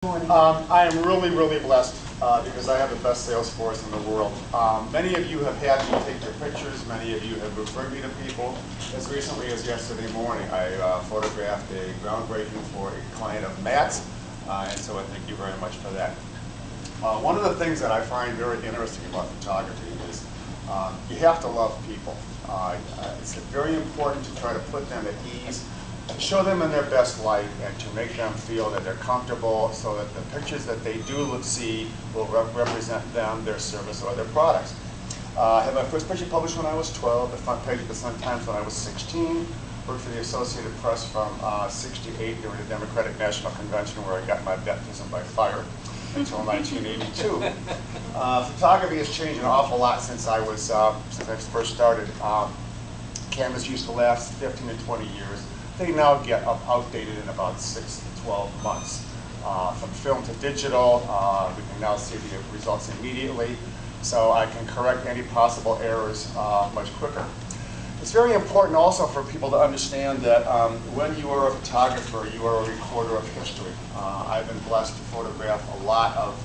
I am really, really blessed because I have the best sales force in the world. Many of you have had me take your pictures. Many of you have referred me to people. As recently as yesterday morning, I photographed a groundbreaking for a client of Matt's, and so I thank you very much for that. One of the things that I find very interesting about photography is you have to love people. It's very important to try to put them at ease, to show them in their best light, and to make them feel that they're comfortable so that the pictures that they do see will represent them, their service, or their products. I had my first picture published when I was 12, the front page of the Sun-Times when I was 16, worked for the Associated Press from 68 during the Democratic National Convention where I got my baptism by fire until 1982. Photography has changed an awful lot since I first started. Cameras used to last 15 to 20 years. They now get outdated in about 6 to 12 months. From film to digital, we can now see the results immediately, so I can correct any possible errors much quicker. It's very important also for people to understand that when you are a photographer, you are a recorder of history. I've been blessed to photograph a lot of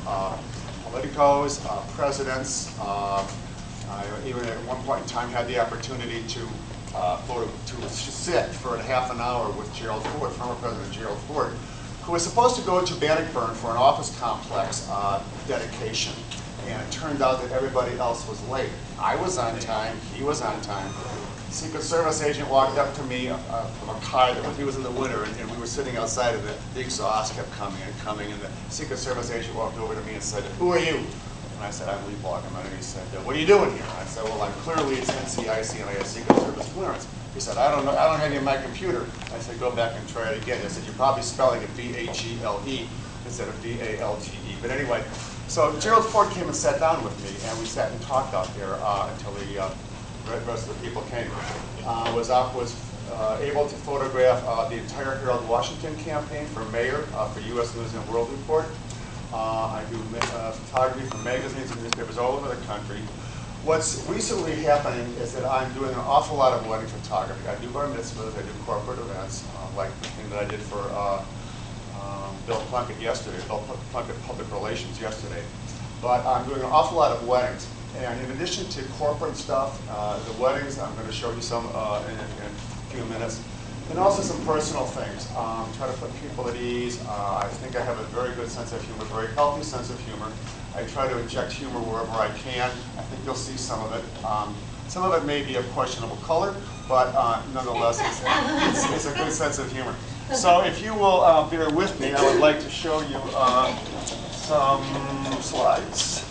politicos, presidents. I even at one point in time had the opportunity to sit for half an hour with Gerald Ford, former President Gerald Ford, who was supposed to go to Bannockburn for an office complex dedication. And it turned out that everybody else was late. I was on time, he was on time. Secret Service agent walked up to me from a car that he was in the winter, and we were sitting outside of it. The exhaust kept coming and coming, and the Secret Service agent walked over to me and said, "Who are you?" And I said, "I'm Lee Balgemann." And he said, "What are you doing here?" And I said, "Well, I'm clearly it's NCIC and I have Secret Service clearance." He said, I don't have any on my computer." I said, "Go back and try it again." He said, "You're probably spelling it B-A-G-L-E instead of B-A-L-T-E." But anyway, so Gerald Ford came and sat down with me, and we sat and talked out there until the rest of the people came. Was able to photograph the entire Harold Washington campaign for mayor for U.S. News and World Report. I do photography for magazines and newspapers all over the country. What's recently happening is that I'm doing an awful lot of wedding photography. I do bar mitzvahs, I do corporate events, like the thing that I did for Bill Plunkett yesterday, Bill Plunkett Public Relations yesterday. But I'm doing an awful lot of weddings. And in addition to corporate stuff, the weddings, I'm going to show you some in a few minutes. And also some personal things. Try to put people at ease. I think I have a very good sense of humor, very healthy sense of humor. I try to inject humor wherever I can. I think you'll see some of it. Some of it may be of questionable color, but nonetheless, it's a good sense of humor. So if you will bear with me, I would like to show you some slides.